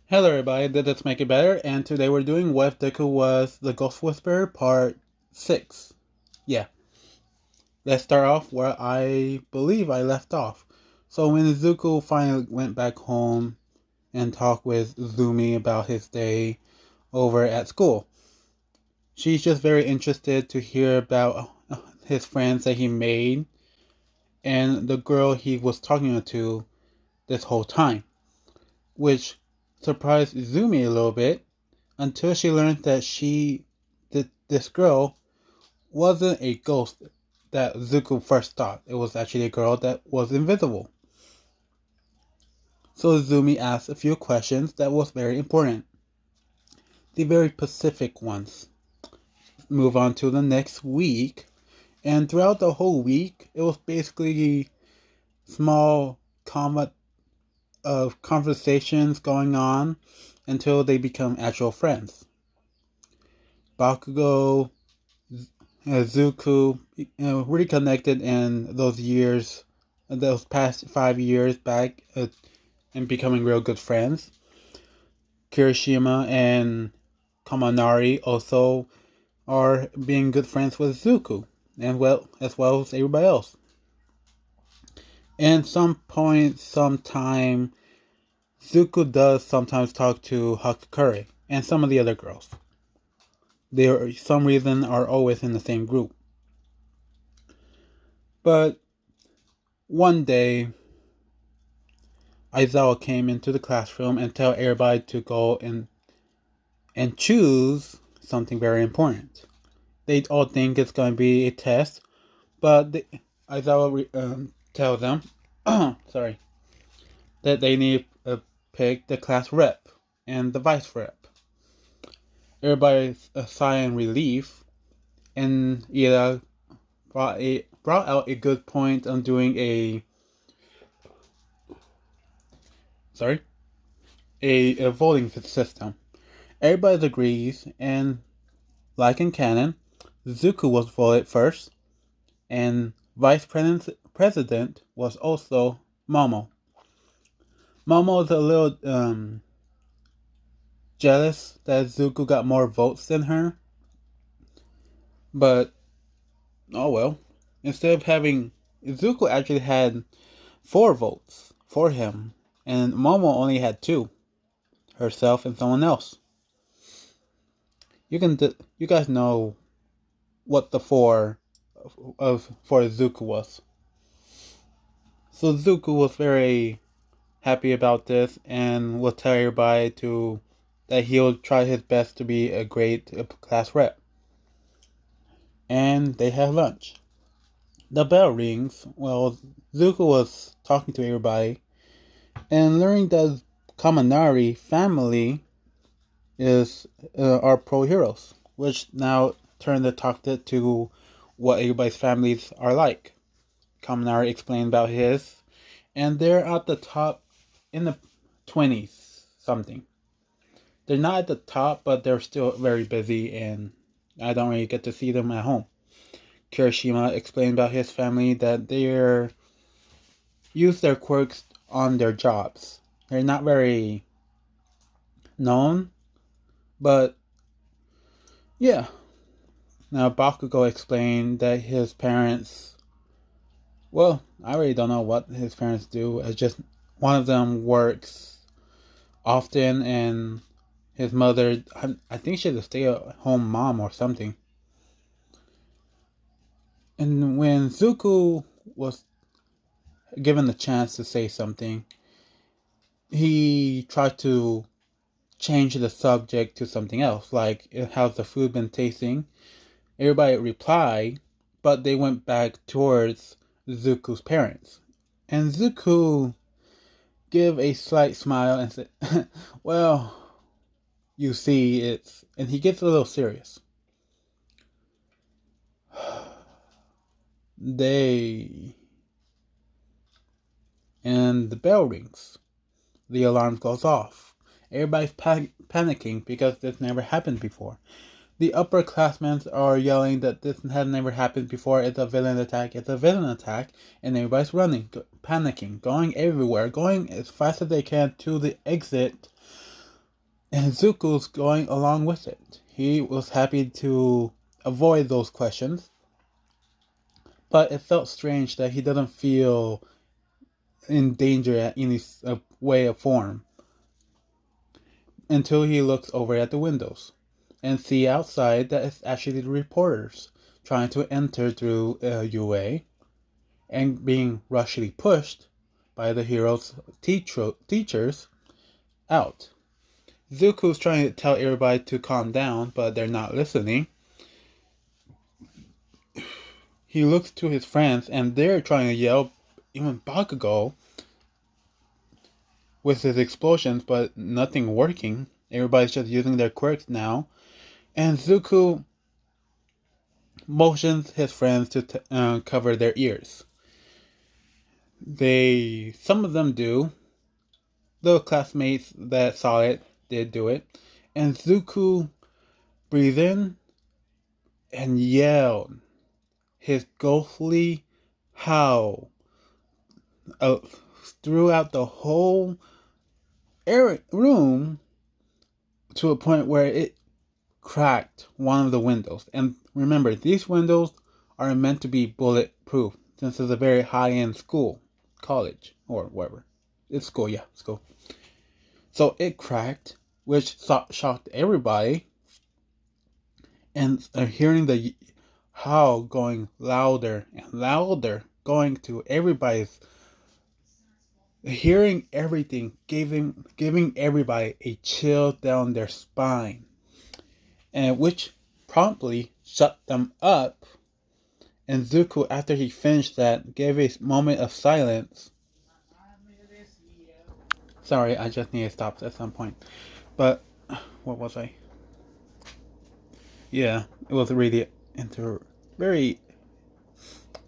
Hello everybody, this is Make It Better, and today we're doing What If Deku Was the Ghost Whisperer Part 6. Yeah, let's start off where I believe I left off. So when Izuku finally went back home and talked with Zumi about his day over at school, she's just very interested to hear about his friends that he made and the girl he was talking to this whole time, which surprised Zumi a little bit until she learned that this girl wasn't a ghost that Zuko first thought. It was actually a girl that was invisible. So Zumi asked a few questions that was very important. The very specific ones. Move on to the next week. And throughout the whole week, it was basically small conversations going on until they become actual friends. Bakugo, Zuko, reconnected in those years, those past 5 years back, and becoming real good friends. Kirishima and Kaminari also are being good friends with Zuko, and as well as everybody else. And some point, sometime, Zuko does sometimes talk to Hakakure and some of the other girls. They, for some reason, are always in the same group. But one day, Aizawa came into the classroom and tell everybody to go and choose something very important. They all think it's going to be a test, but Aizawa tell them, sorry, that they need to pick the class rep and the vice rep. Everybody sighed in relief, and Ida brought out a good point on doing a voting system. Everybody agrees, and like in canon, Zuko was voted first, and vice president was also Momo. Momo is a little jealous that Zuko got more votes than her, but oh well. Instead of having Zuko actually had 4 votes for him, and Momo only had 2, herself and someone else. You guys know what the 4 of for Zuko was. So Zuko was very happy about this and will tell everybody that he'll try his best to be a great class rep. And they have lunch. The bell rings. Well, Zuko was talking to everybody and learning that Kaminari family is are pro heroes, which now turned the talk to what everybody's families are like. Kaminari explained about his, and they're at the top in the 20s something. They're not at the top, but they're still very busy, and I don't really get to see them at home. Kirishima explained about his family that they use their quirks on their jobs. They're not very known, but yeah. Now Bakugo explained that his parents, well, I really don't know what his parents do. It's just one of them works often, and his mother, I think she's a stay-at-home mom or something. And when Zuko was given the chance to say something, he tried to change the subject to something else, like how's the food been tasting. Everybody replied, but they went back towards Zuko's parents. And Zuko gave a slight smile and said, well, you see, and he gets a little serious. They, and the bell rings. The alarm goes off. Everybody's panicking because this never happened before. The upperclassmen are yelling that this had never happened before. It's a villain attack. It's a villain attack. And everybody's running, panicking, going everywhere, going as fast as they can to the exit And Zuko's going along with it. He was happy to avoid those questions, but it felt strange that he doesn't feel in danger at any way or form until he looks over at the windows and see outside that it's actually the reporters trying to enter through UA and being rushly pushed by the hero's teachers out. Zuko's trying to tell everybody to calm down, but they're not listening. He looks to his friends and they're trying to yell, even Bakugo, with his explosions, but nothing working. Everybody's just using their quirks now. And Zuko motions his friends to cover their ears. Some of them do. The classmates that saw it did do it. And Zuko breathed in and yelled his ghostly howl throughout the whole room to a point where it cracked one of the windows. And remember, these windows are meant to be bulletproof since it's a very high-end school, college, or whatever. It's school, yeah, school. So it cracked, which shocked everybody. And hearing the howl going louder and louder, going to everybody's, hearing everything, giving everybody a chill down their spine, and which promptly shut them up. And Zuko, after he finished that, gave a moment of silence. Sorry, I just need to stop at some point. But what was I? Yeah, it was really into very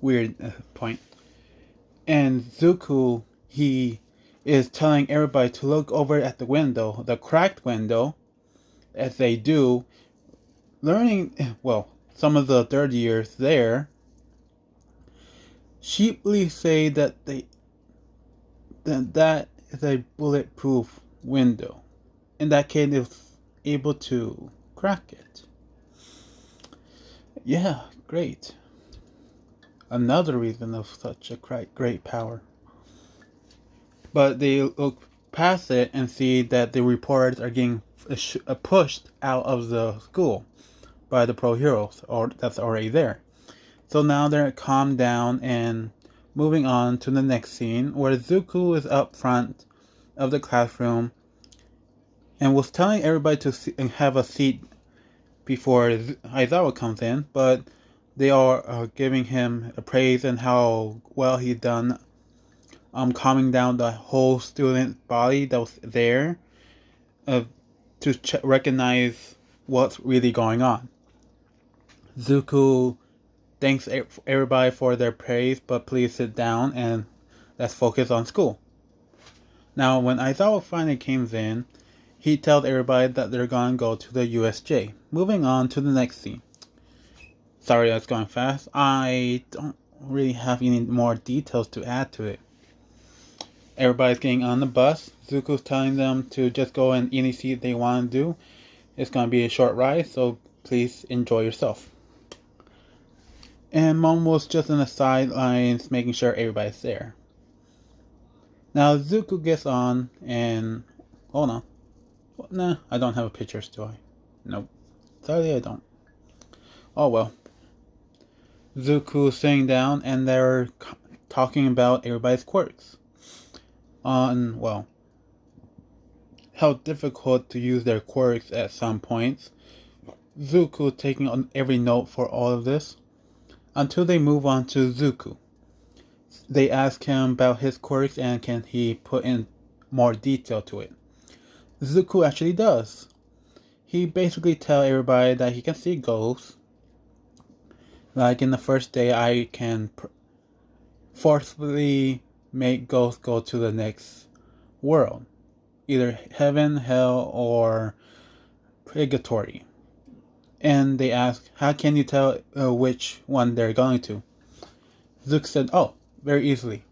weird point. And Zuko, he is telling everybody to look over at the window, the cracked window, as they do, learning, well, some of the third years there sheeply say that that is a bulletproof window, and that kid is able to crack it. Yeah, great. Another reason of such a great power. But they look past it and see that the reporters are getting pushed out of the school by the pro heroes, or that's already there. So now they're calmed down and moving on to the next scene where Zuko is up front of the classroom and was telling everybody to have a seat before Aizawa comes in, but they are giving him a praise and how well he's done calming down the whole student body that was there to recognize what's really going on. Zuko thanks everybody for their praise, but please sit down and let's focus on school. Now, when Aizawa finally comes in, he tells everybody that they're going to go to the USJ. Moving on to the next scene. Sorry, that's going fast. I don't really have any more details to add to it. Everybody's getting on the bus. Zuko's telling them to just go in any seat they want to do. It's going to be a short ride, so please enjoy yourself. And Momo's just on the sidelines making sure everybody's there. Now Zuko gets on and... hold on. Nah, I don't have a pictures, do I? Nope. Sadly, I don't. Oh well. Zuko's sitting down and they're talking about everybody's quirks. On, well, how difficult to use their quirks at some points. Zuko taking on every note for all of this. Until they move on to Zuko. They ask him about his quirks and can he put in more detail to it. Zuko actually does. He basically tells everybody that he can see ghosts. Like in the first day, I can forcefully make ghosts go to the next world. Either heaven, hell, or purgatory. And they ask, how can you tell which one they're going to? Zook said, oh, very easily.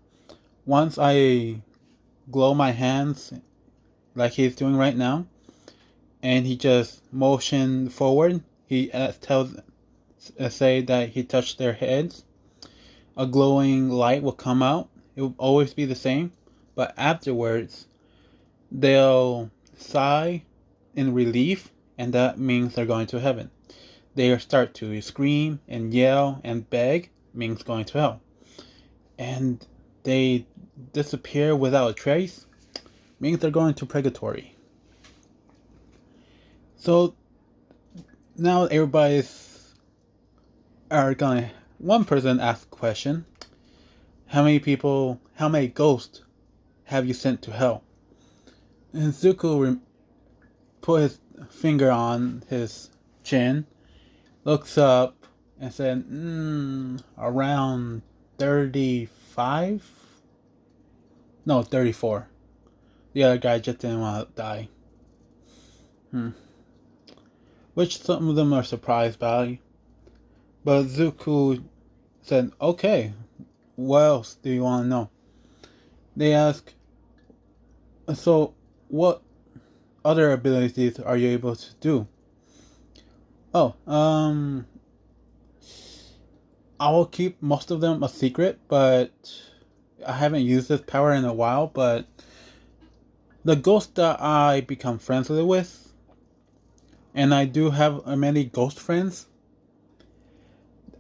Once I glow my hands, like he's doing right now, and he just motioned forward. He say that he touched their heads. A glowing light will come out. It will always be the same, but afterwards they'll sigh in relief, and that means they're going to heaven. They start to scream and yell and beg, means going to hell. And they disappear without a trace, means they're going to purgatory. So now everybody's are gonna. One person asked a question: how many ghosts have you sent to hell? And Zuko put his finger on his chin, looks up, and said, around 35? No, 34. The other guy just didn't want to die. Which some of them are surprised by. But Zuko said, okay, what else do you want to know? They ask, so what other abilities are you able to do? Oh, I will keep most of them a secret, but I haven't used this power in a while, but the ghosts that I become friends with, and I do have many ghost friends,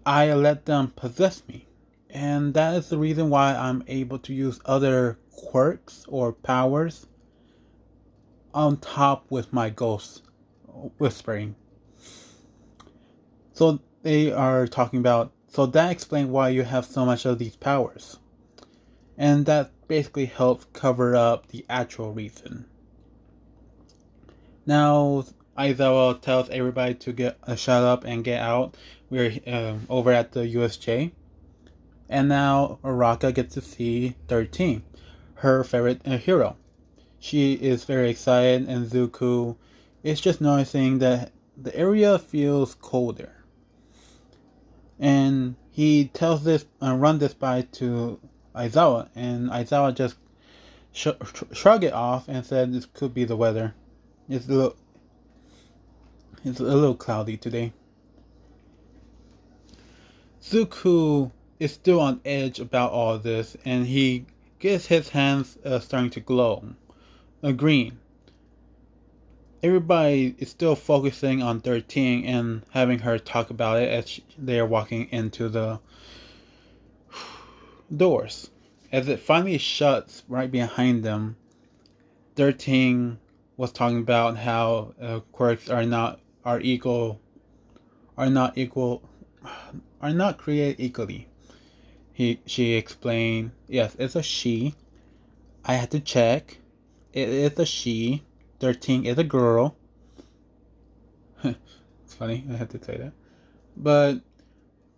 I let them possess me. And that is the reason why I'm able to use other quirks or powers on top with my ghost whispering. So they are talking about, so that explains why you have so much of these powers. And that basically helps cover up the actual reason. Now, Aizawa tells everybody to shut up and get out. We're over at the USJ. And now Araka gets to see 13, her favorite hero. She is very excited, and Zuko is just noticing that the area feels colder. And he tells run this by to Aizawa, and Aizawa just shrug it off and said this could be the weather. It's a little cloudy today. Zuko is still on edge about all this, and he gets his hands starting to glow green. Everybody is still focusing on 13 and having her talk about it as they are walking into the doors. As it finally shuts right behind them, 13 was talking about how quirks are not created equally. She explained, yes, it's a she. I had to check. It is a she. 13 is a girl. It's funny, I have to say that. But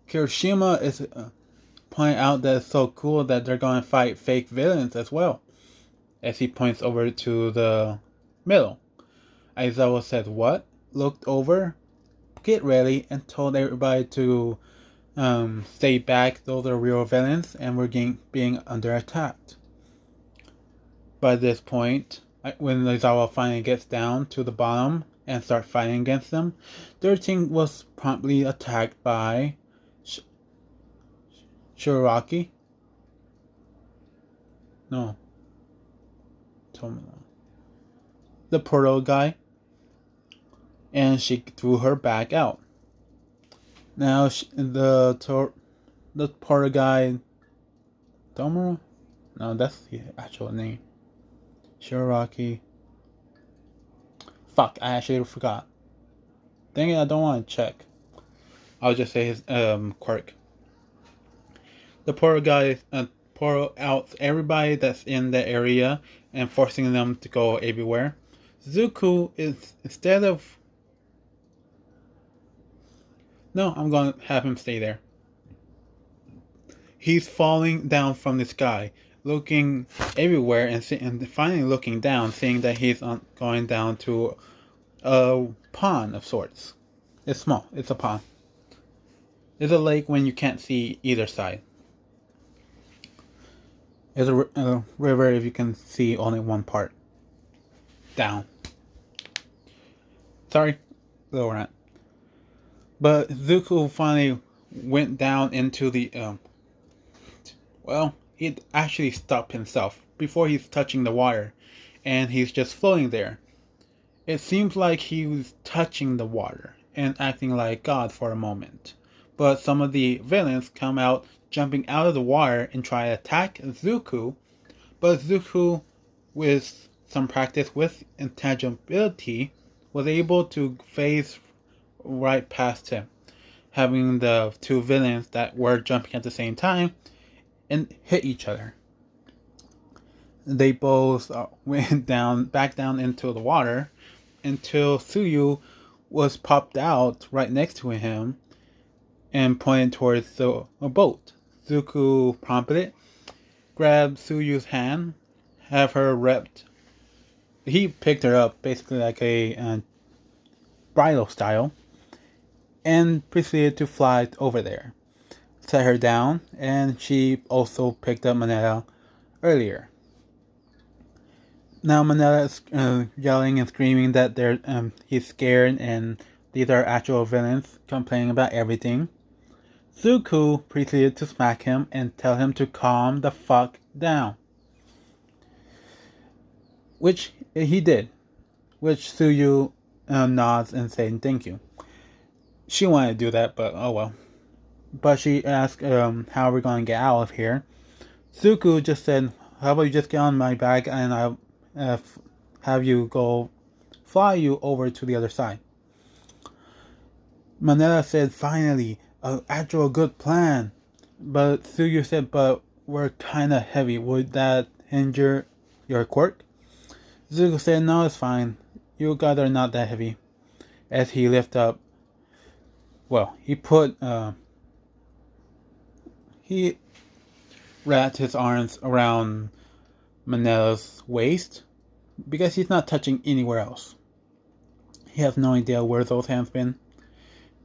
Kirishima is pointing out that it's so cool that they're going to fight fake villains as well. As he points over to the middle. Aizawa said, what? Looked over, get ready, and told everybody to stay back. Those are real villains, and we're being under attack. By this point, when Aizawa finally gets down to the bottom and start fighting against them, 13 was promptly attacked by Shiraki. No. Tomino. The portal guy. And she threw her back out. Now the portal guy, Tomura? No, that's the actual name. Shiraki. Fuck, I actually forgot. Dang it, I don't want to check. I'll just say his quirk. The portal guy portal out everybody that's in the area and forcing them to go everywhere. Zuko is, instead of... No, I'm going to have him stay there. He's falling down from the sky, looking everywhere, and finally looking down, seeing that he's going down to a pond of sorts. It's small. It's a pond. It's a lake when you can't see either side. It's a river if you can see only one part. Down. Sorry, little rant. But Zuko finally went down into the well, he actually stopped himself before he's touching the water, and he's just floating there. It seems like he was touching the water and acting like God for a moment. But some of the villains come out jumping out of the water and try to attack Zuko, but Zuko, with some practice with intangibility, was able to phase right past him, having the two villains that were jumping at the same time and hit each other. They both went back down into the water until Suyu was popped out right next to him and pointed towards the boat. Zuko prompted, grabbed Suyu's hand, have her wrapped. He picked her up basically like a bridal style, and proceeded to fly over there. Set her down, and she also picked up Manila earlier. Now Manila is yelling and screaming that he's scared and these are actual villains complaining about everything. Zuko proceeded to smack him and tell him to calm the fuck down. Which he did. Which Suyu nods and saying thank you. She wanted to do that, but oh well. But she asked how we're going to get out of here. Zuko just said, how about you just get on my back and I'll have you go fly you over to the other side. Manila said, finally, an actual good plan. But Suyu said, but we're kinda heavy. Would that hinder your quirk? Zuko said, no, it's fine. You guys are not that heavy. As he lifted up, well, he wrapped his arms around Manila's waist because he's not touching anywhere else. He has no idea where those hands been,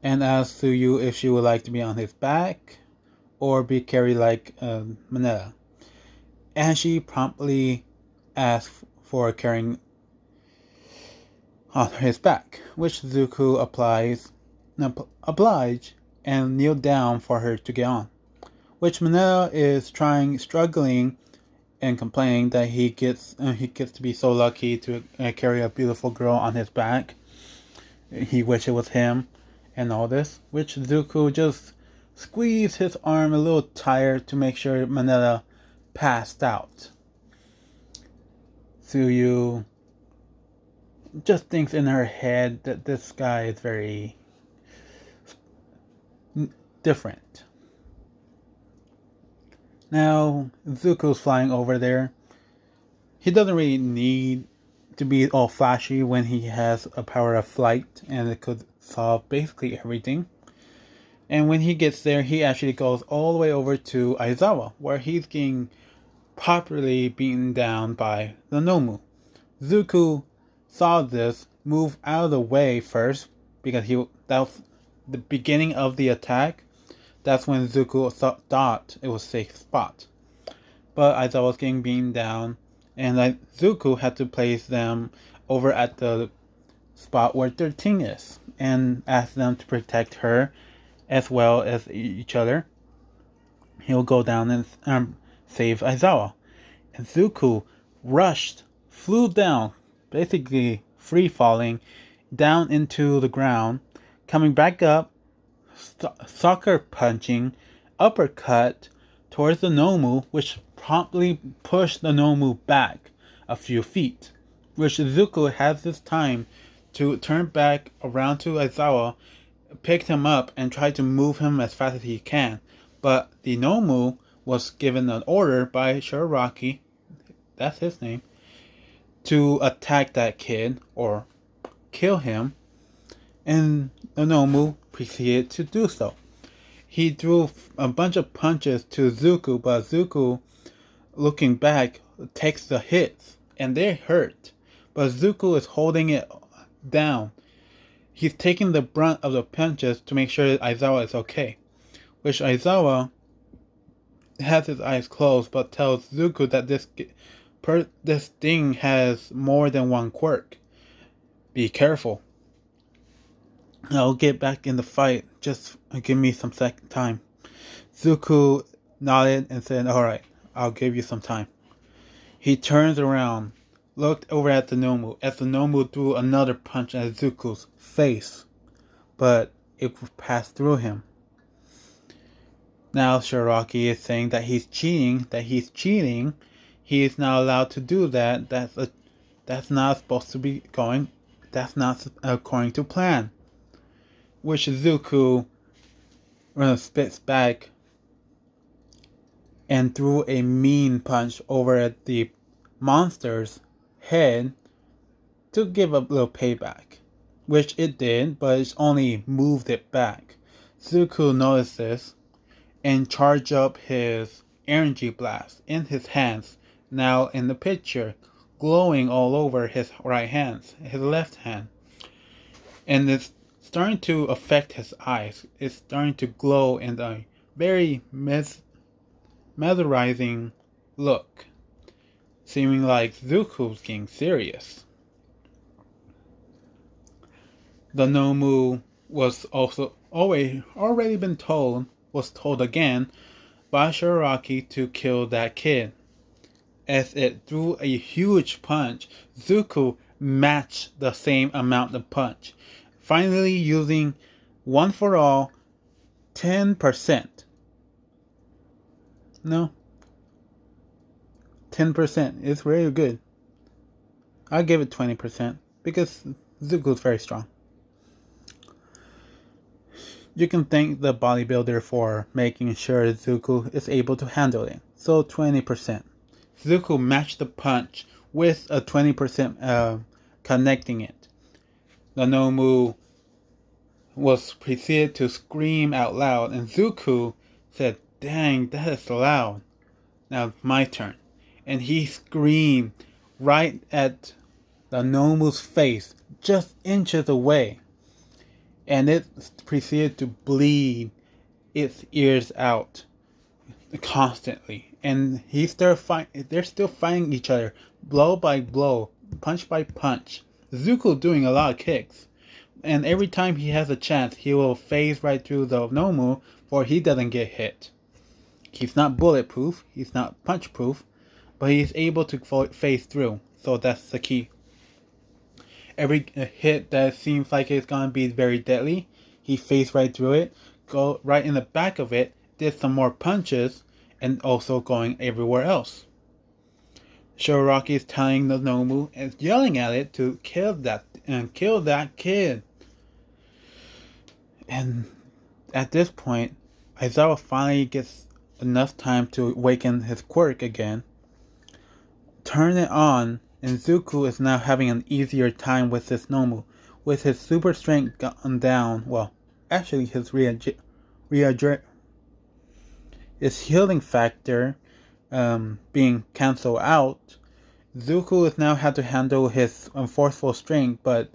and asked Suyu if she would like to be on his back or be carried like Manila. And she promptly asked for carrying on his back, which Zuko obliged and kneeled down for her to get on. Which Manila is struggling and complaining that he gets to be so lucky to carry a beautiful girl on his back. He wishes it was him and all this, which Zuko just squeezed his arm a little tighter to make sure Manila passed out. Suyu just thinks in her head that this guy is very different. Now, Zuko's flying over there. He doesn't really need to be all flashy when he has a power of flight and it could solve basically everything. And when he gets there, he actually goes all the way over to Aizawa, where he's getting properly beaten down by the Nomu. Zuko saw this, moved out of the way first, because that was the beginning of the attack. That's when Zuko thought it was a safe spot. But Aizawa was getting beaten down, and Zuko had to place them over at the spot where 13 is, and ask them to protect her as well as each other. He'll go down and save Aizawa. And Zuko flew down, basically free falling, down into the ground, coming back up, sucker punching, uppercut towards the Nomu, which promptly pushed the Nomu back a few feet, which Zuko has this time to turn back around to Aizawa, picked him up, and tried to move him as fast as he can. But the Nomu was given an order by Shigaraki, that's his name, to attack that kid or kill him, and the Nomu proceeded to do so. He threw a bunch of punches to Zuko, but Zuko, looking back, takes the hits, and they hurt. But Zuko is holding it down. He's taking the brunt of the punches to make sure that Aizawa is okay. Which Aizawa has his eyes closed, but tells Zuko that this thing has more than one quirk. Be careful. I'll get back in the fight. Just give me some second time. Zuko nodded and said, "Alright, I'll give you some time." He turns around, looked over at the Nomu, as the Nomu threw another punch at Zuko's face, but it passed through him. Now Shiraki is saying that he's cheating. He is not allowed to do that. That's not supposed to be going. That's not according to plan. Which Zuko spits back and threw a mean punch over at the monster's head to give a little payback. Which it did, but it only moved it back. Zuko noticed this and charged up his energy blast in his hands, now in the picture, glowing all over his right hand, his left hand. And it's starting to affect his eyes. It's starting to glow in a very mesmerizing look, seeming like Zuko's getting serious. The Nomu was also already been told, was told again by Shiraki to kill that kid. As it threw a huge punch, Zuko matched the same amount of punch, finally using one for all 10%. No. 10% is very good. I'll give it 20% because Zuko's very strong. You can thank the bodybuilder for making sure Zuko is able to handle it. So 20%. Zuko matched the punch with a 20% connecting it. The Nomu was proceeded to scream out loud, and Zuko said, "Dang, that is loud. Now it's my turn." And he screamed right at the Nomu's face, just inches away. And it proceeded to bleed its ears out constantly. And they're still fighting each other, blow by blow, punch by punch. Zuko doing a lot of kicks. And every time he has a chance, he will phase right through the Nomu, for he doesn't get hit. He's not bulletproof, he's not punch proof, but he's able to phase through. So that's the key. Every hit that seems like it's gonna be very deadly, he phased right through it, go right in the back of it, did some more punches, and also going everywhere else. Shiraki is telling the Nomu and yelling at it to kill that kid. And at this point, Aizawa finally gets enough time to awaken his quirk again, turn it on, and Zuko is now having an easier time with this Nomu. With his super strength gone down, well, actually his his healing factor being cancelled out, Zuko is now had to handle his forceful strength, but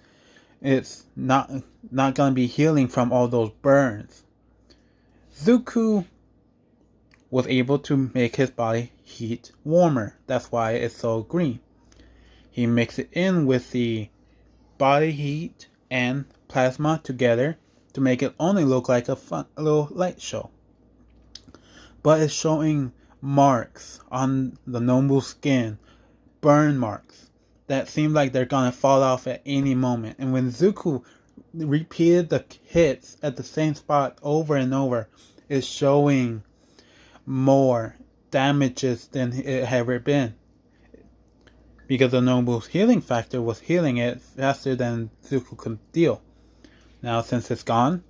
it's not gonna be healing from all those burns. Zuko was able to make his body heat warmer. That's why it's so green. He mixed it in with the body heat and plasma together to make it only look like a little light show. But it's showing marks on the Nomu's skin, burn marks that seem like they're gonna fall off at any moment. And when Zuko repeated the hits at the same spot over and over, it's showing more damages than it had ever been. Because the Nobu's healing factor was healing it faster than Zuko could deal. Now since it's gone,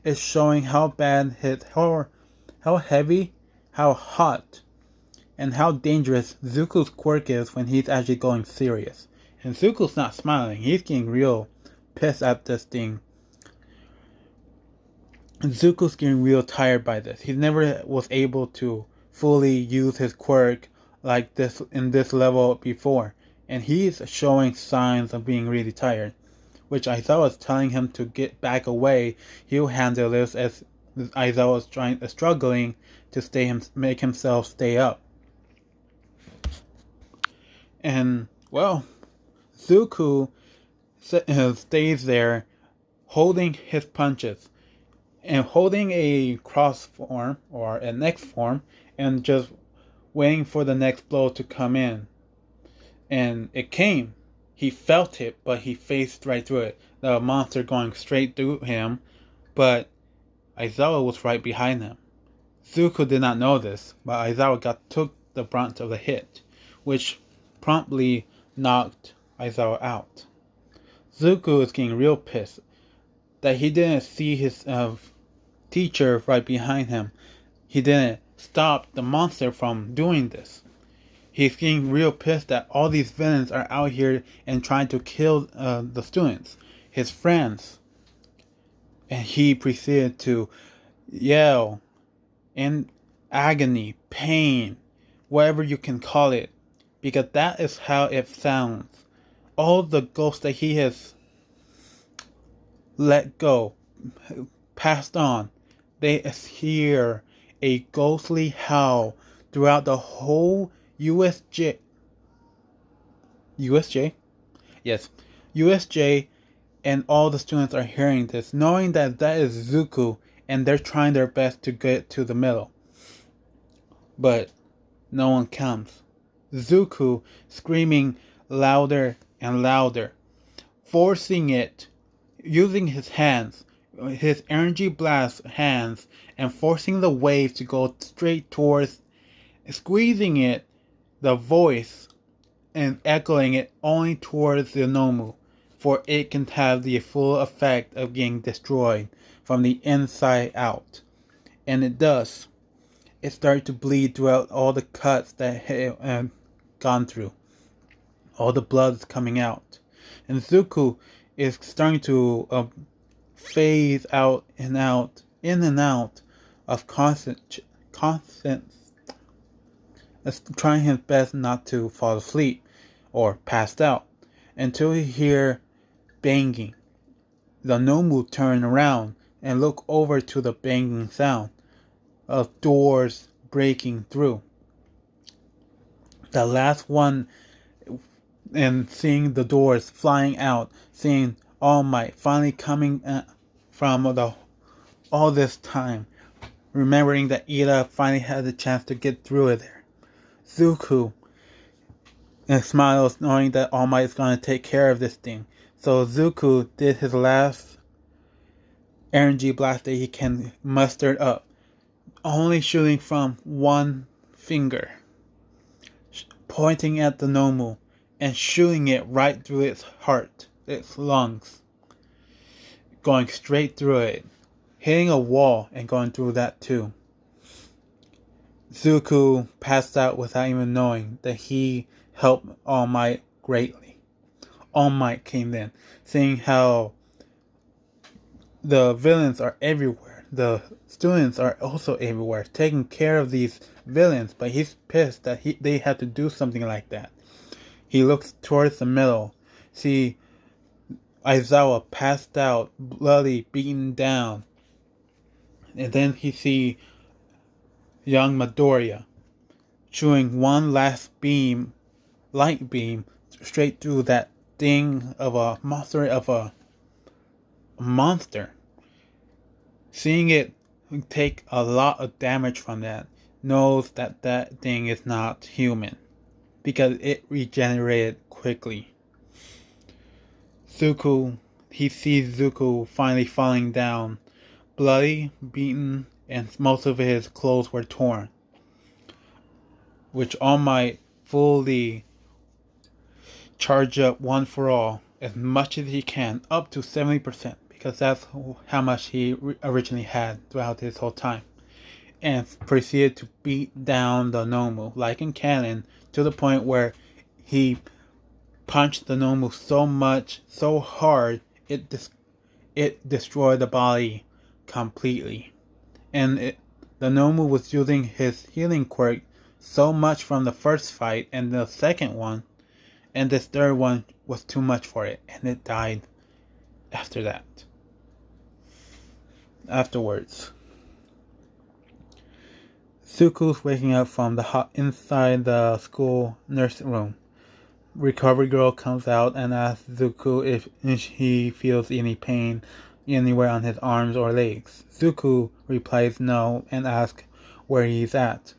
it's showing how bad how heavy, how hot, and how dangerous Zuko's quirk is when he's actually going serious. And Zuko's not smiling, he's getting real pissed at this thing. And Zuko's getting real tired by this. He never was able to fully use his quirk like this in this level before. And he's showing signs of being really tired. Which Aizawa was telling him to get back away. He'll handle this, as Aizawa was struggling to make himself stay up. And, well, Zuko stays there holding his punches and holding a cross form or an X form and just waiting for the next blow to come in. And it came. He felt it, but he faced right through it. The monster going straight through him, but Aizawa was right behind him. Zuko did not know this, but Aizawa took the brunt of the hit, which promptly knocked Aizawa out. Zuko is getting real pissed that he didn't see his teacher right behind him. He didn't stop the monster from doing this. He's getting real pissed that all these villains are out here and trying to kill the students, his friends. And he proceeded to yell in agony, pain, whatever you can call it, because that is how it sounds. All the ghosts that he has let go, passed on, they hear a ghostly howl throughout the whole USJ. Yes, USJ, and all the students are hearing this, knowing that that is Zuko, and they're trying their best to get to the middle. But no one comes. Zuko screaming louder and louder, forcing it, using his hands, his energy blast hands, and forcing the waves to go straight towards, squeezing it, the voice, and echoing it only towards the Nomu, for it can have the full effect of getting destroyed from the inside out. And it does. It started to bleed throughout all the cuts that it had gone through. All the blood is coming out. And Zuko is starting to phase out, in and out of constant, trying his best not to fall asleep or passed out, until he hear banging. The Nomu turn around and look over to the banging sound of doors breaking through. The last one, and seeing the doors flying out, seeing All Might finally coming from all this time, remembering that Ida finally had the chance to get through it there. Zuko smiles, knowing that All Might is going to take care of this thing. So Zuko did his last energy blast that he can muster up, only shooting from one finger, pointing at the Nomu and shooting it right through its heart, its lungs, going straight through it, hitting a wall and going through that too. Zuko passed out without even knowing that he helped All Might greatly. All Might came in, seeing how the villains are everywhere. The students are also everywhere, taking care of these villains, but he's pissed that they had to do something like that. He looks towards the middle, see Aizawa passed out, bloody, beaten down. And then he see young Midoriya shooting one last light beam, straight through that thing of a monster. Seeing it take a lot of damage from that, knows that that thing is not human, because it regenerated quickly. He sees Zuko finally falling down, bloody, beaten, and most of his clothes were torn, which All Might fully charge up one for all as much as he can, up to 70%, because that's how much he originally had throughout his whole time, and proceeded to beat down the Nomu like in canon, to the point where he punched the Nomu so hard, it destroyed the body completely. And the Nomu was using his healing quirk so much from the first fight and the second one, and this third one was too much for it, and it died after that. Afterwards, Zuko's waking up from inside the school nurse room. Recovery girl comes out and asks Zuko if he feels any pain anywhere on his arms or legs. Zuko replies no and asks where he's at.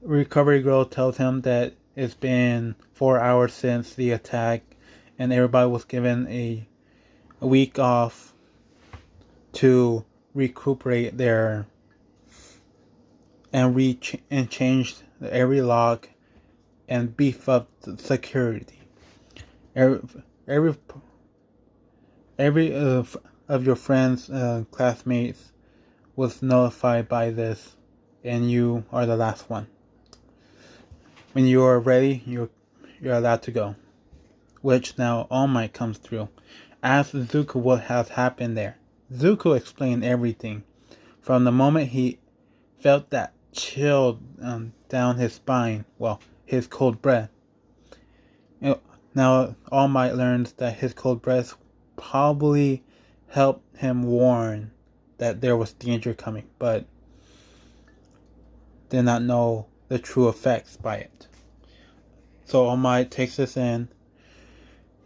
Recovery Girl tells him that it's been 4 hours since the attack and everybody was given a week off to recuperate their and change every lock and beef up the security. Every of your friends, classmates, was notified by this, and you are the last one. When you are ready, you're allowed to go. Which now All Might comes through. Asks Zuko what has happened there. Zuko explained everything, from the moment he felt that chill down his spine, his cold breath. Now All Might learns that his cold breath probably helped him warn that there was danger coming, but did not know the true effects by it. So All Might takes this in,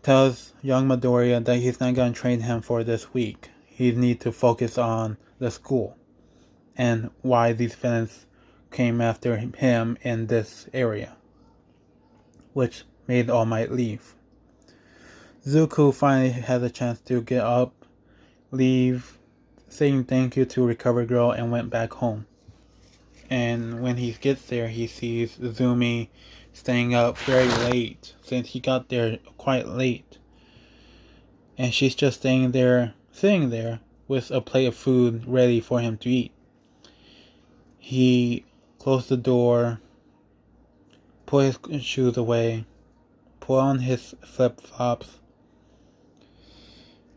tells young Midoriya that he's not going to train him for this week. He needs to focus on the school and why these villains came after him in this area, which made All Might leave. Zuko finally had a chance to get up, leave, saying thank you to Recovery Girl, and went back home. And when he gets there, he sees Zumi staying up very late, since he got there quite late. And she's just sitting there with a plate of food ready for him to eat. He closed the door, put his shoes away, put on his flip-flops,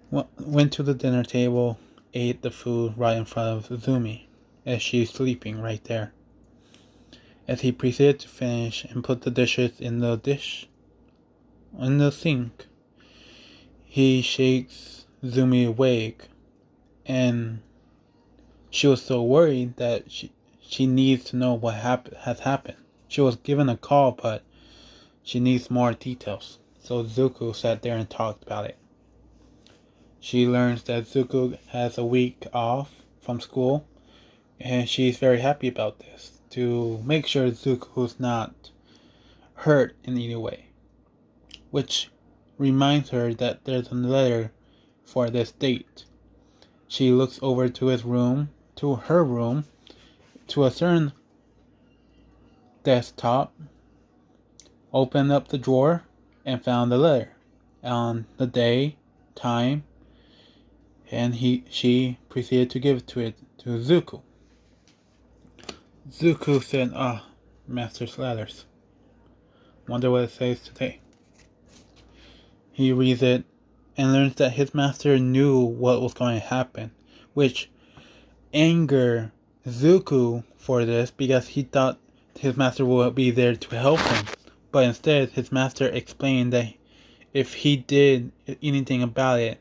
went to the dinner table, ate the food right in front of Zumi, as she's sleeping right there. As he proceeded to finish and put the dishes in the sink, he shakes Zumi awake, and she was so worried that she needs to know what has happened. She was given a call, but she needs more details. So Zuko sat there and talked about it. She learns that Zuko has a week off from school, and she's very happy about this, to make sure Zuko's not hurt in any way. Which reminds her that there's a letter for this date. She looks over to her room, to a certain desktop, opened up the drawer, and found the letter on the day, time, and she proceeded to give it to Zuko. Zuko said, Master's letters. Wonder what it says today. He reads it and learns that his master knew what was going to happen, which angered Zuko for this, because he thought his master would be there to help him. But instead, his master explained that if he did anything about it,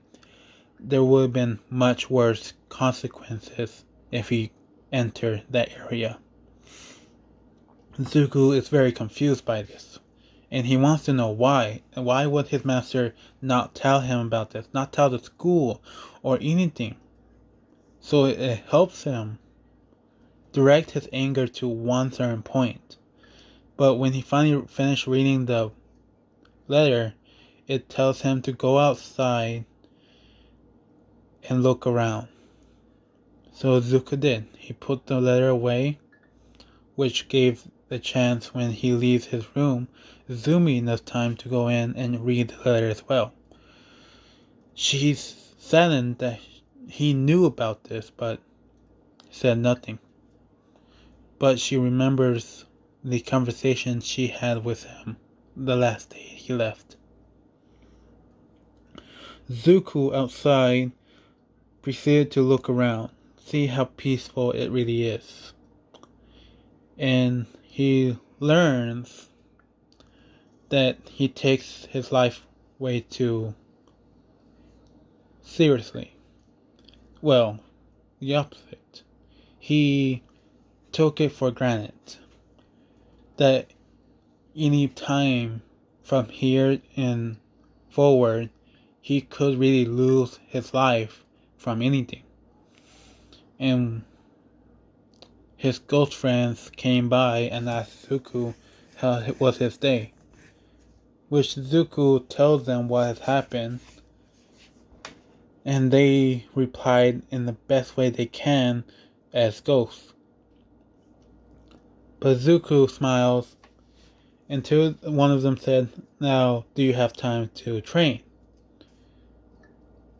there would have been much worse consequences if he entered that area. Zuko is very confused by this, and he wants to know why. Why would his master not tell him about this, not tell the school or anything? So it helps him direct his anger to one certain point. But when he finally finished reading the letter, it tells him to go outside and look around. So Zuko did. He put the letter away, which gave the chance when he leaves his room, Zumi enough time to go in and read the letter as well. She's saddened that he knew about this, but said nothing. But she remembers the conversation she had with him the last day he left. Zuko outside proceeded to look around, see how peaceful it really is. And he learns that he takes his life way too seriously. Well, the opposite. He took it for granted that any time from here and forward, he could really lose his life from anything. And his ghost friends came by and asked Zuko how it was his day, which Zuko tells them what has happened, and they replied in the best way they can as ghosts. But Zuko smiles until one of them said, "Now, do you have time to train?"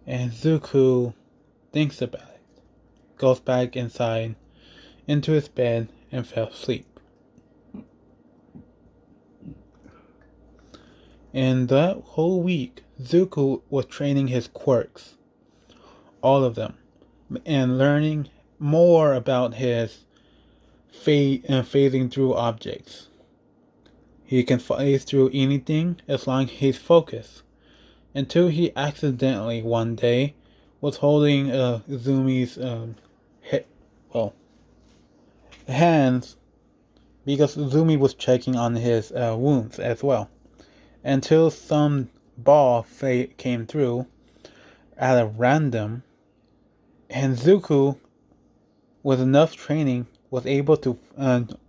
And Zuko thinks about it, goes back inside into his bed, and fell asleep. And that whole week, Zuko was training his quirks, all of them, and learning more about his phasing through objects. He can phase through anything as long as he's focused. Until he accidentally one day was holding Zumi's hands because Zumi was checking on his wounds as well. Until some ball came through at a random, and Zuko, with enough training, was able to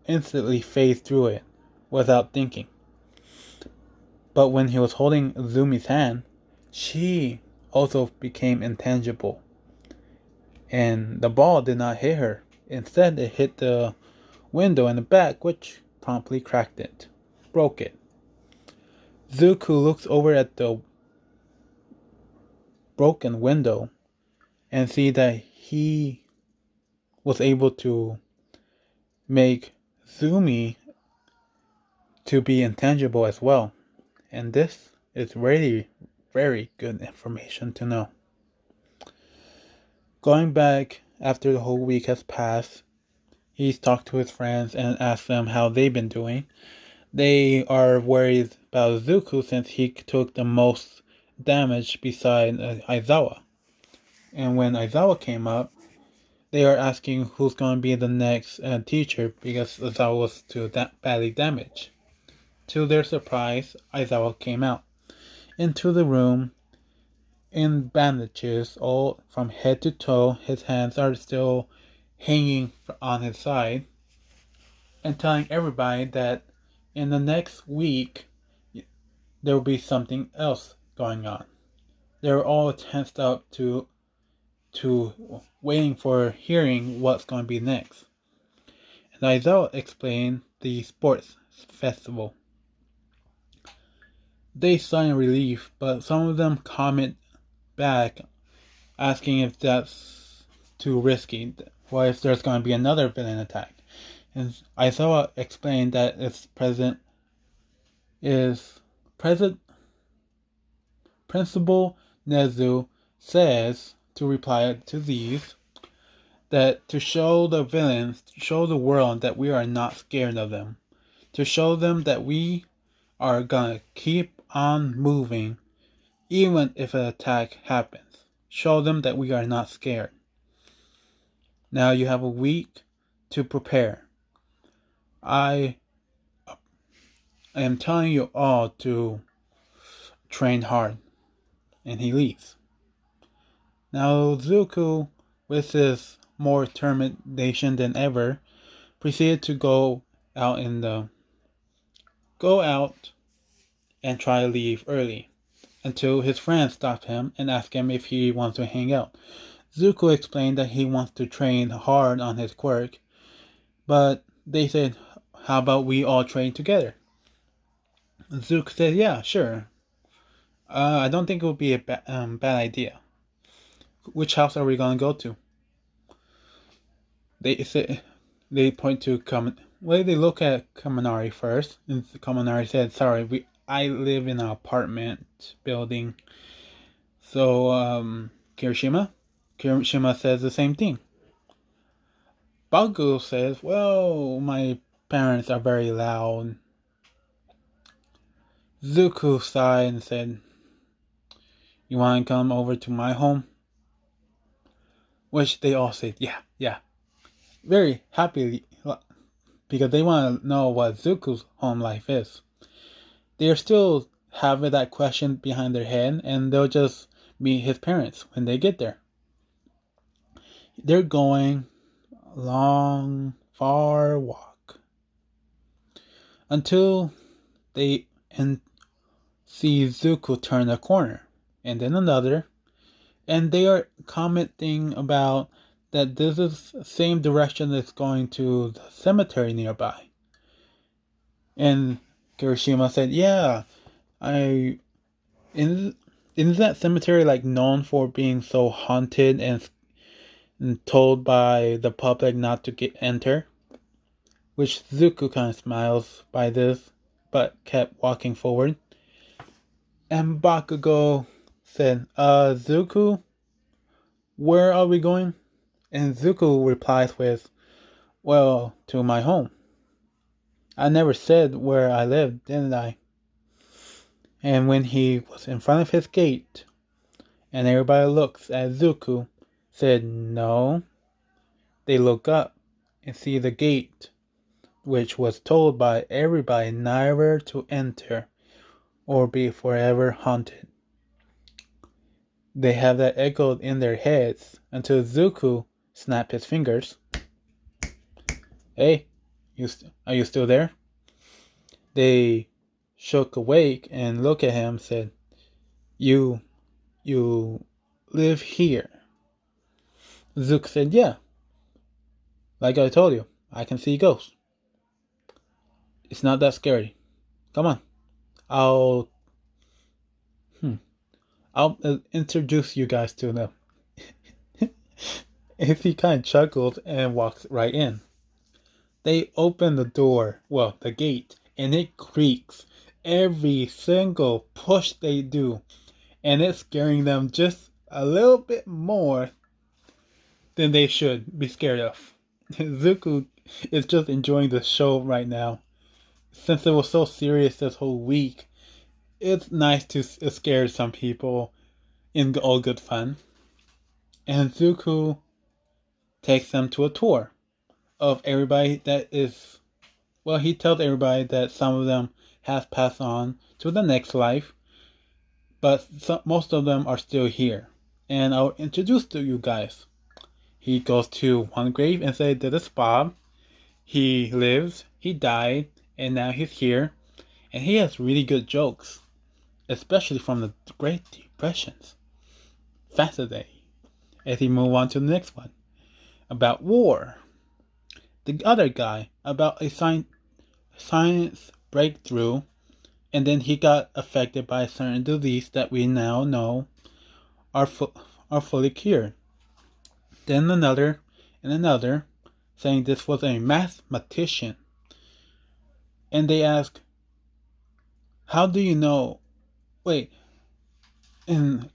instantly phase through it without thinking. But when he was holding Zumi's hand, she also became intangible. And the ball did not hit her. Instead, it hit the window in the back, which promptly cracked it, broke it. Zuko looks over at the broken window and see that he was able to make Zumi to be intangible as well. And this is really very good information to know. Going back after the whole week has passed, he's talked to his friends and asked them how they've been doing. They are worried about Zuko since he took the most damage beside Aizawa. And when Aizawa came up, they are asking who's going to be the next teacher because Aizawa was too badly damaged. To their surprise, Aizawa came out into the room in bandages all from head to toe. His hands are still hanging on his side, and telling everybody that in the next week there will be something else going on. They're all tensed up to waiting for hearing what's going to be next. And Aizawa explained the sports festival. They sigh in relief, but some of them comment back asking if that's too risky. What if there's going to be another villain attack? And Aizawa explained that its president is Principal Nezu says to reply to these that to show the villains, to show the world that we are not scared of them, to show them that we are gonna keep on moving even if an attack happens. Show them that we are not scared. Now you have a week to prepare. I am telling you all to train hard. And he leaves. Now Zuko, with his more determination than ever, proceeded to go out and try to leave early, until his friends stopped him and asked him if he wants to hang out. Zuko explained that he wants to train hard on his quirk, but they said, "How about we all train together?" Zuko said, "Yeah, sure. I don't think it would be a bad idea. Which house are we gonna go to?" They point to they look at Kaminari first, and Kaminari said, "Sorry, I live in an apartment building." So Kirishima says the same thing. Bagu says, "Well, my parents are very loud." Zuko sighed and said, "You want to come over to my home?" Which they all said, yeah. Very happily, because they want to know what Zuko's home life is. They still have that question behind their head, and they'll just meet his parents when they get there. They're going a long, far walk until they see Zuko turn a corner, and then another, and they are commenting about that this is the same direction that's going to the cemetery nearby. And Kirishima said, "Yeah, I isn't that cemetery like known for being so haunted and told by the public not to enter?" Which Zuko kind of smiles by this, but kept walking forward. And Bakugo said, Zuko, where are we going?" And Zuko replies with, "Well, to my home. I never said where I lived, didn't I?" And when he was in front of his gate, and everybody looks at Zuko, said no, they look up and see the gate, which was told by everybody never to enter or be forever haunted. They have that echoed in their heads until Zuko snapped his fingers. "Hey, are you still there?" They shook awake and looked at him and said, You live here?" Zuko said, "Yeah, like I told you, I can see ghosts. It's not that scary. Come on, I'll I'll introduce you guys to them." And he kind of chuckles and walks right in. They open the door, well, the gate, and it creaks every single push they do, and it's scaring them just a little bit more than they should be scared of. Zuko is just enjoying the show right now. Since it was so serious this whole week, it's nice to scare some people in all good fun. And Zuko takes them to a tour of everybody that is, well, he tells everybody that some of them have passed on to the next life, but most of them are still here. And I'll introduce to you guys. He goes to one grave and says, "This is Bob. He lives, he died, and now he's here. And he has really good jokes, especially from the Great Depressions." Fascinating. As he move on to the next one, about war. The other guy, about a science breakthrough, and then he got affected by a certain disease that we now know are fully cured. Then another and another, saying this was a mathematician. And they ask, "How do you know?" Wait, and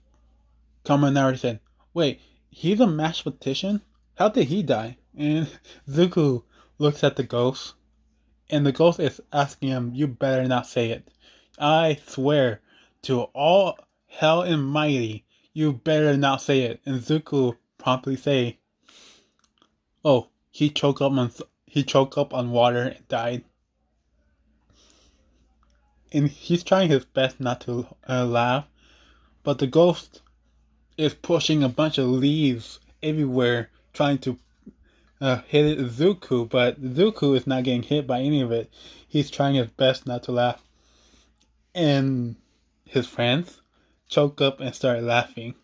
Kaminari said, "Wait, he's a mathematician? How did he die?" And Zuko looks at the ghost, and the ghost is asking him, "You better not say it. I swear to all hell and mighty, you better not say it." And Zuko promptly say, "Oh, he choked up on water and died." And he's trying his best not to laugh, but the ghost is pushing a bunch of leaves everywhere, trying to hit Zuko, but Zuko is not getting hit by any of it. He's trying his best not to laugh. And his friends choke up and start laughing.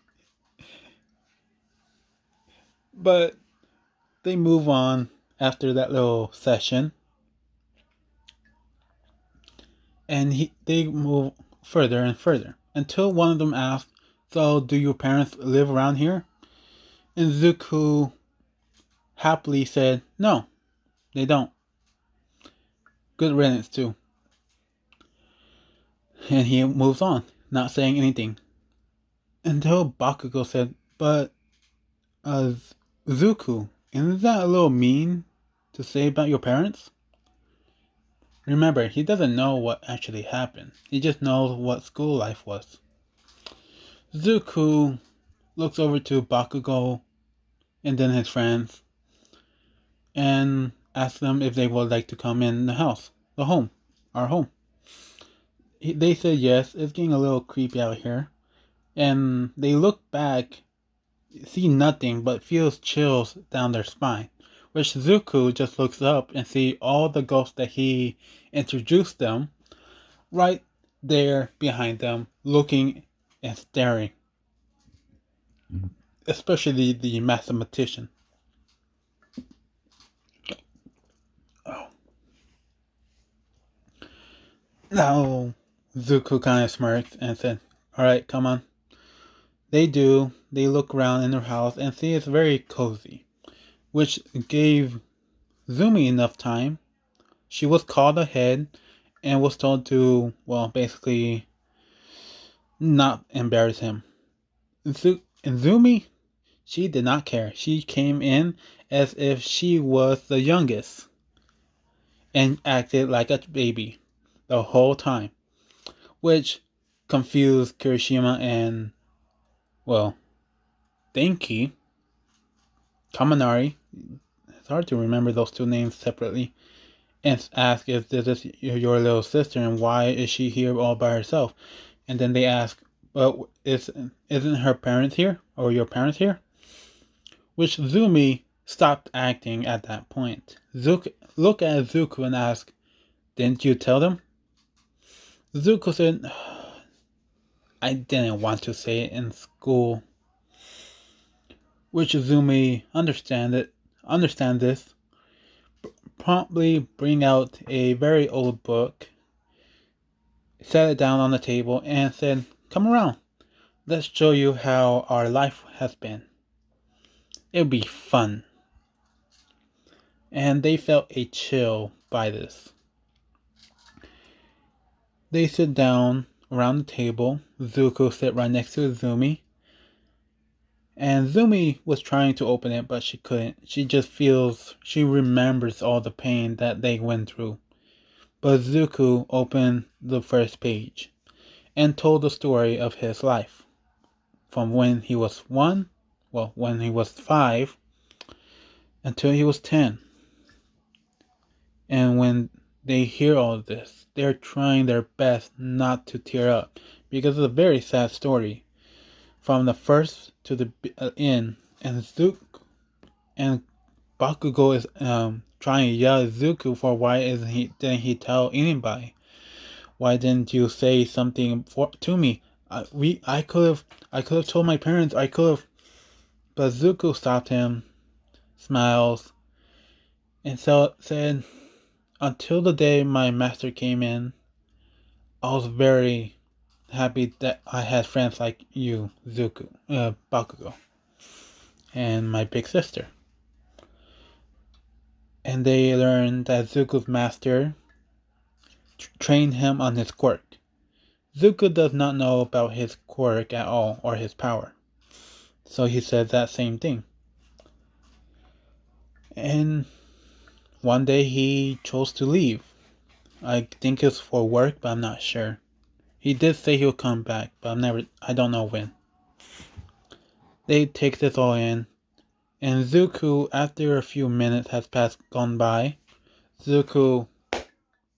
But they move on after that little session. And they move further and further until one of them asks, "So, do your parents live around here?" And Zuko happily said, "No, they don't. Good riddance, too." And he moves on, not saying anything. Until Bakugo said, "But, Zuko, isn't that a little mean to say about your parents?" Remember, he doesn't know what actually happened. He just knows what school life was. Zuko looks over to Bakugo and then his friends and asks them if they would like to come in the house, our home. They said yes. It's getting a little creepy out here. And they look back see nothing but feels chills down their spine, which Zuko just looks up and see all the ghosts that he introduced them right there behind them, looking and staring, especially the mathematician. Oh. Now, Zuko kind of smirks and said, "Alright, come on." They do. They look around in their house and see it's very cozy, which gave Zumi enough time. She was called ahead and was told to, well, basically not embarrass him. And Zumi, she did not care. She came in as if she was the youngest and acted like a baby the whole time, which confused Kirishima and, well, Denki, Kaminari. It's hard to remember those two names separately. And ask if this is your little sister and why is she here all by herself. And then they ask, well, isn't her parents here or your parents here? Which Zumi stopped acting at that point. Look at Zuko and ask, didn't you tell them? Zuko said, I didn't want to say it in school. Which Zumi understand this, promptly bring out a very old book, set it down on the table, and said, come around. Let's show you how our life has been. It'll be fun. And they felt a chill by this. They sit down around the table. Zuko sit right next to Zumi. And Zumi was trying to open it, but she couldn't. She remembers all the pain that they went through. But Zuko opened the first page and told the story of his life. From when he was when he was 5, until he was 10. And when they hear all of this, they're trying their best not to tear up because it's a very sad story. From the first to the end, and Zuko and Bakugo is trying to yell at Zuko for why didn't he tell anybody? Why didn't you say something to me? I could have told my parents. I could have, but Zuko stopped him, smiles, and said, until the day my master came in, I was very happy that I had friends like you, Bakugo, and my big sister. And they learned that Zuko's master trained him on his quirk. Zuko does not know about his quirk at all or his power. So he said that same thing. And one day he chose to leave. I think it's for work, but I'm not sure. He did say he'll come back, but I don't know when. They take this all in, and Zuko, after a few minutes has gone by, Zuko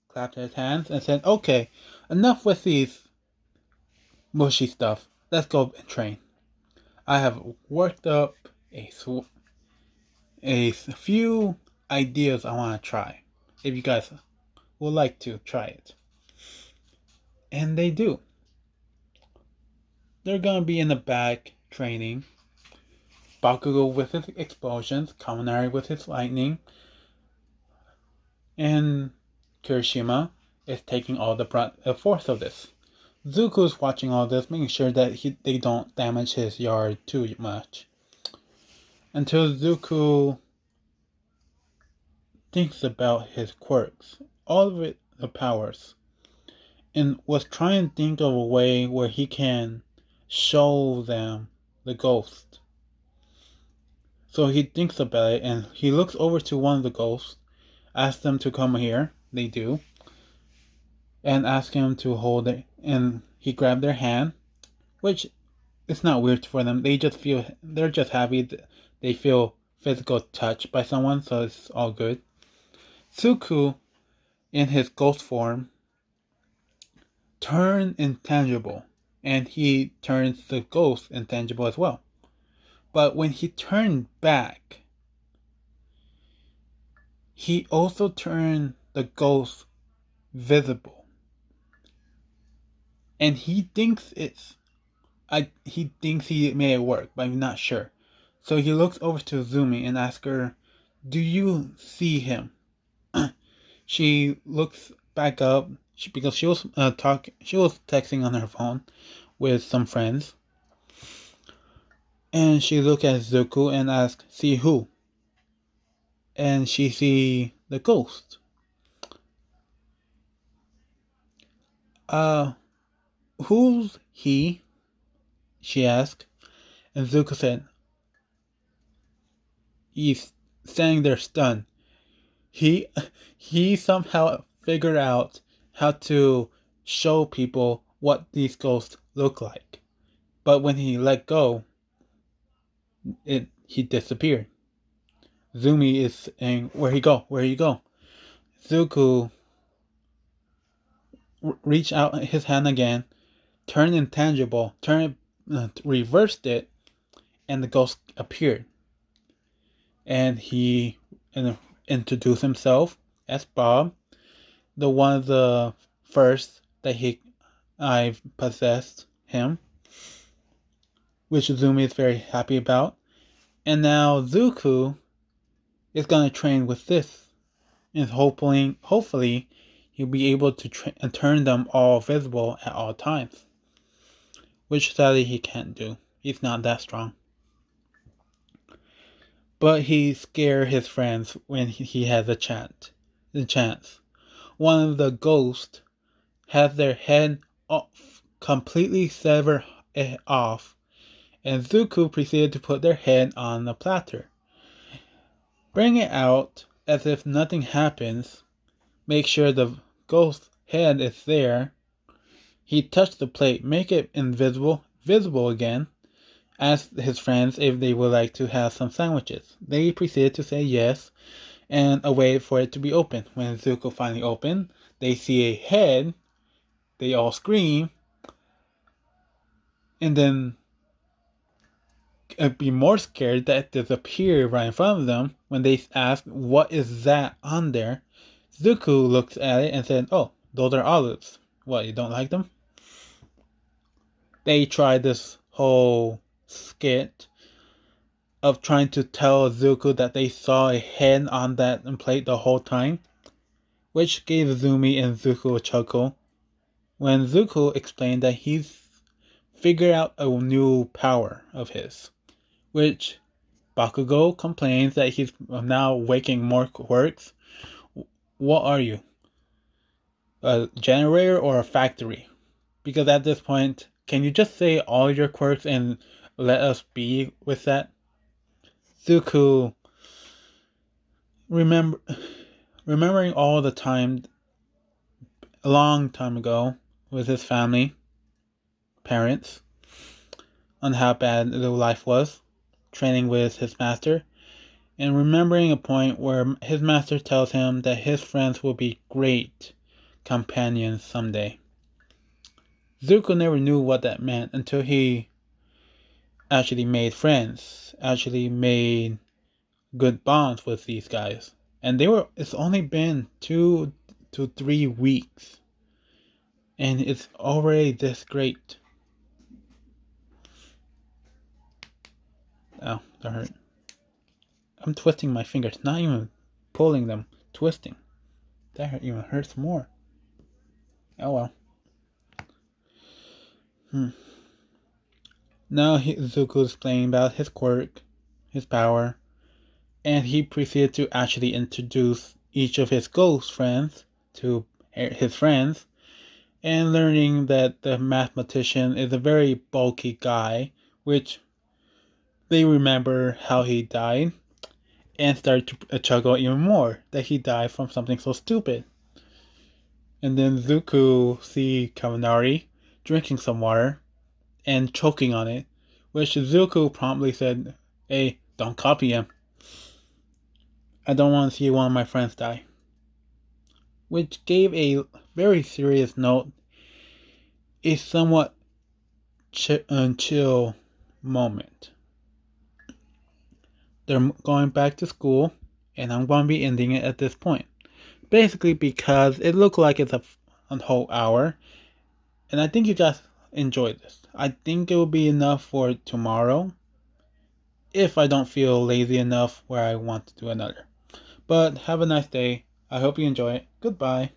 clapped his hands and said, okay, enough with these mushy stuff. Let's go and train. I have worked up a few ideas I want to try. If you guys would like to try it. And they do. They're gonna be in the back training. Bakugo with his explosions, Kaminari with his lightning, and Kirishima is taking all the force of this. Zuko's watching all this, making sure that they don't damage his yard too much. Until Zuko thinks about his quirks, all of it, the powers, and was trying to think of a way where he can show them the ghost. So he thinks about it and he looks over to one of the ghosts, asks them to come here. They do. And ask him to hold it. And he grabbed their hand, which it's not weird for them. They're just happy. They feel physical touch by someone, so it's all good. Suku, in his ghost form, turned intangible. And he turns the ghost intangible as well. But when he turned back, he also turned the ghost visible. And he thinks he thinks he made it work, but I'm not sure. So he looks over to Zumi and asks her, "Do you see him?" She looks back up because she was She was texting on her phone with some friends, and she looked at Zuko and asked, "See who?" And she see the ghost. Uh, who's he? She asked, and Zuko said, "He's standing there stunned. He he somehow figured out how to show people what these ghosts look like. But when he let go, he disappeared." Zumi is saying, "Where he go? Where he go?" Zuko reached out his hand again, turned intangible, reversed it, and the ghost appeared. And he introduced himself as Bob, the one of the first that I possessed him, which Zumi is very happy about. And now Zuko is gonna train with this, and hopefully he'll be able to turn them all visible at all times, which sadly he can't do. He's not that strong. But he scared his friends when he has the chance. One of the ghosts has their head completely severed off, and Zuko proceeded to put their head on a platter. Bring it out as if nothing happens. Make sure the ghost head is there. He touched the plate, make it visible again. Asked his friends if they would like to have some sandwiches. They proceeded to say yes, and waited for it to be opened. When Zuko finally opened, they see a head. They all scream, and then be more scared that it disappeared right in front of them. When they ask, "What is that on there?" Zuko looks at it and said, "Oh, those are olives. What, you don't like them?" They tried this whole skit of trying to tell Zuko that they saw a head on that plate the whole time, which gave Zumi and Zuko a chuckle when Zuko explained that he's figured out a new power of his, which Bakugo complains that he's now waking more quirks. What are you? A generator or a factory? Because at this point, can you just say all your quirks and let us be with that? Zuko remembering all the time a long time ago with his family, parents, on how bad their life was, training with his master, and remembering a point where his master tells him that his friends will be great companions someday. Zuko never knew what that meant until he actually made friends, actually made good bonds with these guys. And it's only been 2 to 3 weeks. And it's already this great. Oh, that hurt. I'm twisting my fingers, not even pulling them, twisting. That even hurts more. Oh well. Now Zuko's explaining about his quirk, his power, and he proceeded to actually introduce each of his ghost friends to his friends, and learning that the mathematician is a very bulky guy, which they remember how he died, and started to chuckle even more that he died from something so stupid. And then Zuko see Kaminari drinking some water and choking on it, which Zuko promptly said, "Hey, don't copy him. I don't want to see one of my friends die." Which gave a very serious note, a somewhat chill moment. they're going back to school, and I'm going to be ending it at this point. Basically, because it looked like it's a whole hour, and I think you guys enjoyed this. I think it will be enough for tomorrow if I don't feel lazy enough where I want to do another. But have a nice day. I hope you enjoy it. Goodbye.